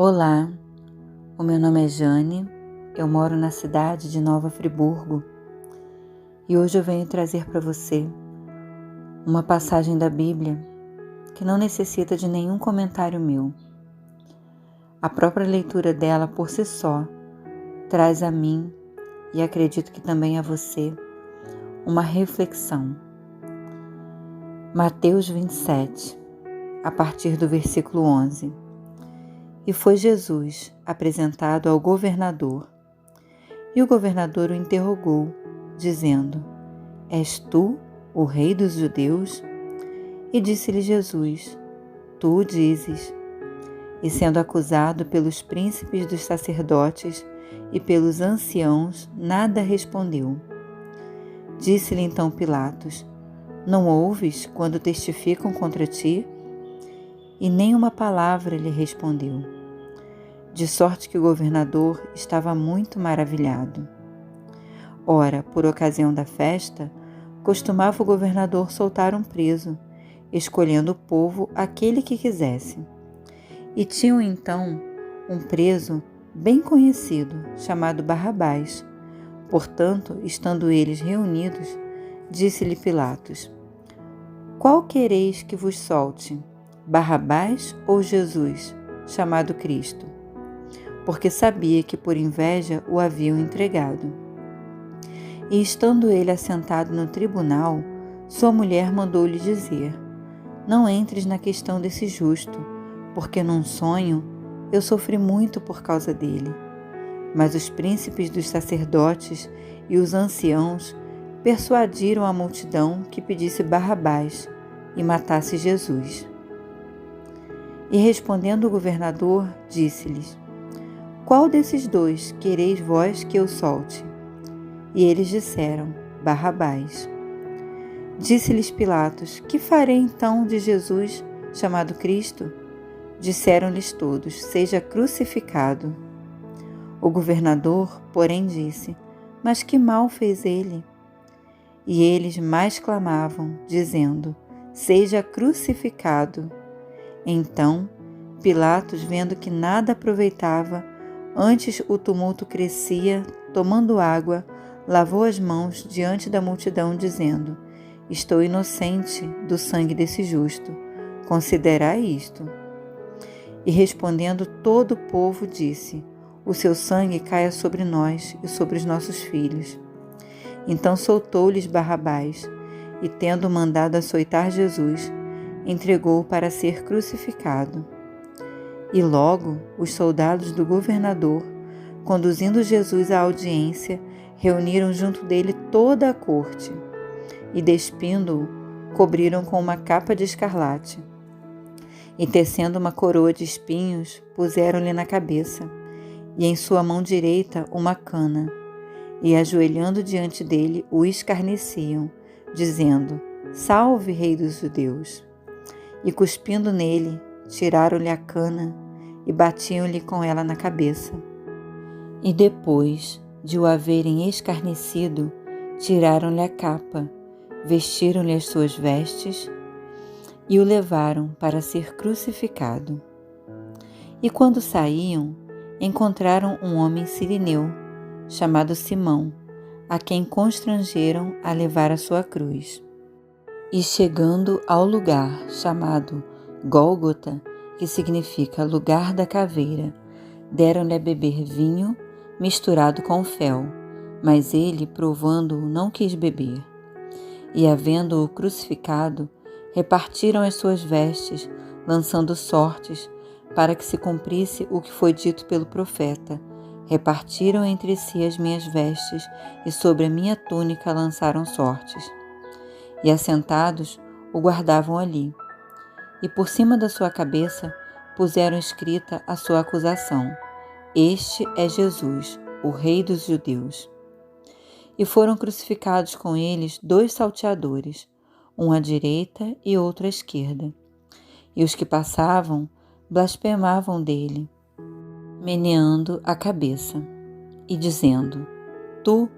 Olá, o meu nome é Jane, eu moro na cidade de Nova Friburgo e hoje eu venho trazer para você uma passagem da Bíblia que não necessita de nenhum comentário meu. A própria leitura dela por si só traz a mim, e acredito que também a você, uma reflexão. Mateus 27, a partir do versículo 11. E foi Jesus apresentado ao governador. E o governador o interrogou, dizendo: És tu o rei dos judeus? E disse-lhe Jesus: Tu o dizes. E sendo acusado pelos príncipes dos sacerdotes e pelos anciãos, nada respondeu. Disse-lhe então Pilatos: Não ouves quando testificam contra ti? E nem uma palavra lhe respondeu. De sorte que o governador estava muito maravilhado. Ora, por ocasião da festa, costumava o governador soltar um preso, escolhendo o povo aquele que quisesse. E tinham então um preso bem conhecido, chamado Barrabás. Portanto, estando eles reunidos, disse-lhe Pilatos: Qual quereis que vos solte, Barrabás ou Jesus, chamado Cristo? Porque sabia que por inveja o haviam entregado. E estando ele assentado no tribunal, sua mulher mandou-lhe dizer: Não entres na questão desse justo, porque num sonho eu sofri muito por causa dele. Mas os príncipes dos sacerdotes e os anciãos persuadiram a multidão que pedisse Barrabás e matasse Jesus. E respondendo o governador, disse-lhes: Qual desses dois quereis vós que eu solte? E eles disseram: Barrabás. Disse-lhes Pilatos: Que farei então de Jesus, chamado Cristo? Disseram-lhes todos: Seja crucificado. O governador, porém, disse: Mas que mal fez ele? E eles mais clamavam, dizendo: Seja crucificado. Então, Pilatos, vendo que nada aproveitava, antes o tumulto crescia, tomando água, lavou as mãos diante da multidão, dizendo: Estou inocente do sangue desse justo. Considerai isto. E respondendo todo o povo, disse: O seu sangue caia sobre nós e sobre os nossos filhos. Então soltou-lhes Barrabás, e tendo mandado açoitar Jesus, entregou-o para ser crucificado. E logo os soldados do governador, conduzindo Jesus à audiência, reuniram junto dele toda a corte, e despindo-o, cobriram com uma capa de escarlate. E tecendo uma coroa de espinhos, puseram-lhe na cabeça, e em sua mão direita uma cana, e ajoelhando diante dele o escarneciam, dizendo: Salve, Rei dos Judeus! E cuspindo nele, tiraram-lhe a cana e batiam-lhe com ela na cabeça. E depois de o haverem escarnecido, tiraram-lhe a capa, vestiram-lhe as suas vestes e o levaram para ser crucificado. E quando saíam, encontraram um homem cireneu, chamado Simão, a quem constrangeram a levar a sua cruz. E chegando ao lugar chamado Gólgota, que significa lugar da caveira, deram-lhe a beber vinho misturado com fel, mas ele, provando-o, não quis beber. E havendo-o crucificado, repartiram as suas vestes, lançando sortes, para que se cumprisse o que foi dito pelo profeta: Repartiram entre si as minhas vestes, e sobre a minha túnica lançaram sortes. E assentados, o guardavam ali. E por cima da sua cabeça puseram escrita a sua acusação: Este é Jesus, o Rei dos Judeus. E foram crucificados com eles 2 salteadores, um à direita e outro à esquerda. E os que passavam blasfemavam dele, meneando a cabeça, e dizendo: Tu,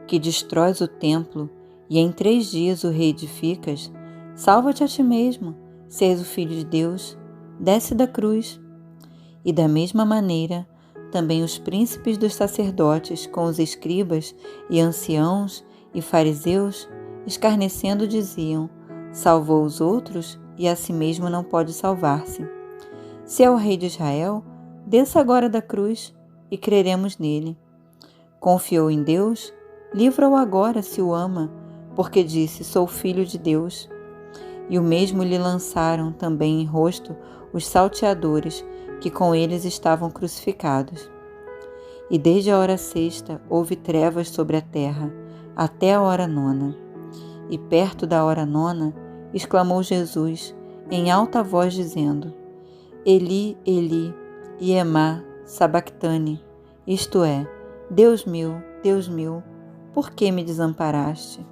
que destróis o templo, e em 3 dias o reedificas, salva-te a ti mesmo, se és o Filho de Deus, desce da cruz. E da mesma maneira, também os príncipes dos sacerdotes com os escribas e anciãos e fariseus, escarnecendo, diziam: salvou os outros e a si mesmo não pode salvar-se. Se é o rei de Israel, desça agora da cruz e creremos nele. Confiou em Deus? Livra-o agora se o ama, porque disse: sou filho de Deus. E o mesmo lhe lançaram também em rosto os salteadores que com eles estavam crucificados. E desde a hora sexta houve trevas sobre a terra, até a hora nona. E perto da hora nona, exclamou Jesus em alta voz, dizendo: Eli, Eli, lema sabactani, isto é, Deus meu, por que me desamparaste?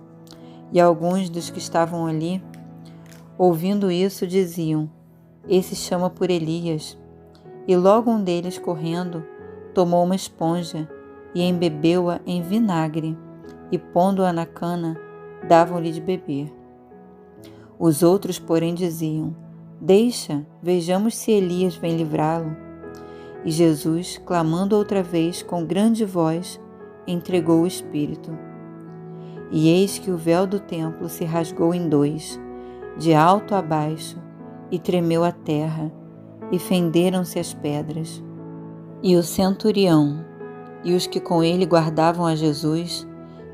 E alguns dos que estavam ali, ouvindo isso, diziam: esse chama por Elias. E logo um deles, correndo, tomou uma esponja e embebeu-a em vinagre, e pondo-a na cana, davam-lhe de beber. Os outros, porém, diziam: deixa, vejamos se Elias vem livrá-lo. E Jesus, clamando outra vez com grande voz, entregou o Espírito. E eis que o véu do templo se rasgou em dois, de alto a baixo, e tremeu a terra, e fenderam-se as pedras. E o centurião e os que com ele guardavam a Jesus,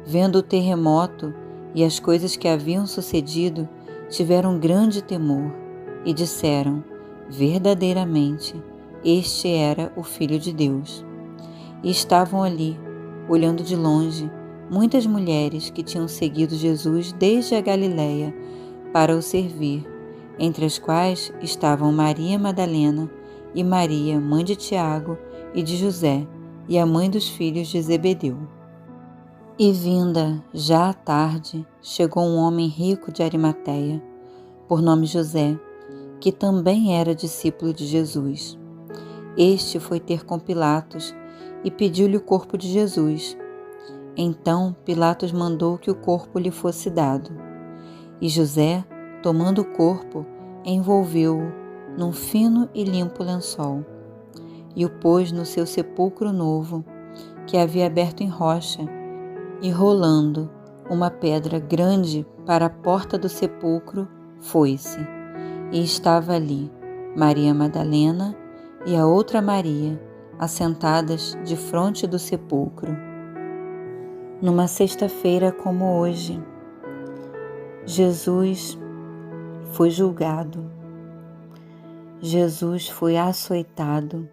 vendo o terremoto e as coisas que haviam sucedido, tiveram grande temor e disseram: verdadeiramente, este era o Filho de Deus. E estavam ali, olhando de longe, muitas mulheres que tinham seguido Jesus desde a Galiléia para o servir, entre as quais estavam Maria Madalena e Maria, mãe de Tiago e de José, e a mãe dos filhos de Zebedeu. E vinda já à tarde, chegou um homem rico de Arimateia, por nome José, que também era discípulo de Jesus. Este foi ter com Pilatos e pediu-lhe o corpo de Jesus. Então Pilatos mandou que o corpo lhe fosse dado. E José, tomando o corpo, envolveu-o num fino e limpo lençol, e o pôs no seu sepulcro novo, que havia aberto em rocha, e rolando uma pedra grande para a porta do sepulcro, foi-se. E estava ali Maria Madalena e a outra Maria, assentadas defronte do sepulcro. Numa sexta-feira como hoje, Jesus foi julgado. Jesus foi açoitado.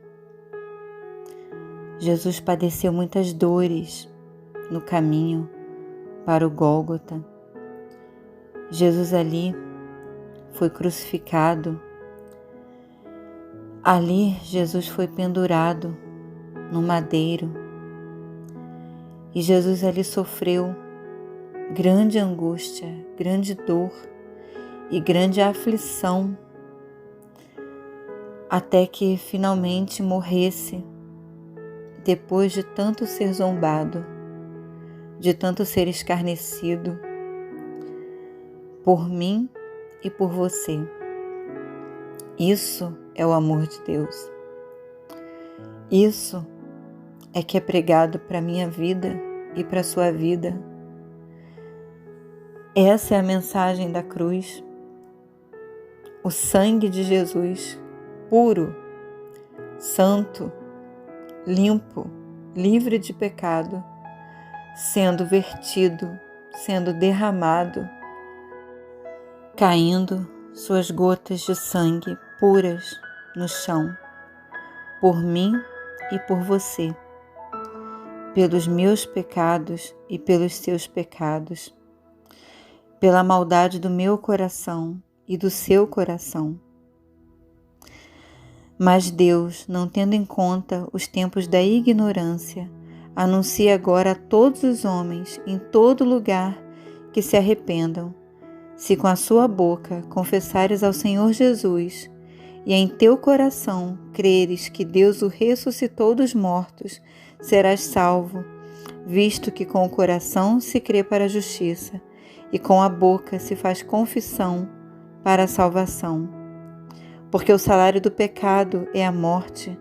Jesus padeceu muitas dores no caminho para o Gólgota. Jesus ali foi crucificado. Ali Jesus foi pendurado no madeiro. E Jesus ali sofreu grande angústia, grande dor e grande aflição, até que finalmente morresse, depois de tanto ser zombado, de tanto ser escarnecido, por mim e por você. Isso é o amor de Deus. Isso é que é pregado para a minha vida e para a sua vida. Essa é a mensagem da cruz. O sangue de Jesus, puro, santo, limpo, livre de pecado, sendo vertido, sendo derramado, caindo suas gotas de sangue puras no chão, por mim e por você, pelos meus pecados e pelos seus pecados, pela maldade do meu coração e do seu coração. Mas Deus, não tendo em conta os tempos da ignorância, anuncia agora a todos os homens, em todo lugar, que se arrependam. Se com a sua boca confessares ao Senhor Jesus, e em teu coração creres que Deus o ressuscitou dos mortos, serás salvo, visto que com o coração se crê para a justiça, e com a boca se faz confissão para a salvação. Porque o salário do pecado é a morte,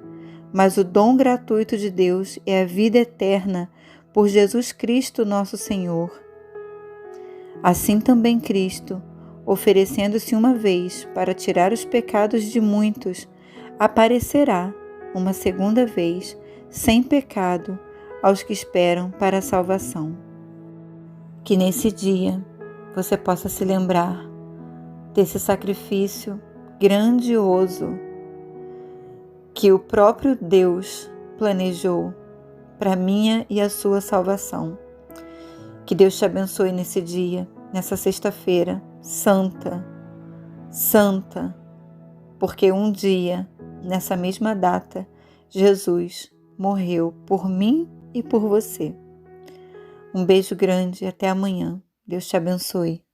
mas o dom gratuito de Deus é a vida eterna por Jesus Cristo, nosso Senhor. Assim também Cristo, oferecendo-se uma vez para tirar os pecados de muitos, aparecerá uma segunda vez, sem pecado, aos que esperam para a salvação. Que nesse dia você possa se lembrar desse sacrifício grandioso que o próprio Deus planejou para minha e a sua salvação. Que Deus te abençoe nesse dia, nessa sexta-feira santa, santa, porque um dia, nessa mesma data, Jesus morreu por mim e por você. Um beijo grande e até amanhã. Deus te abençoe.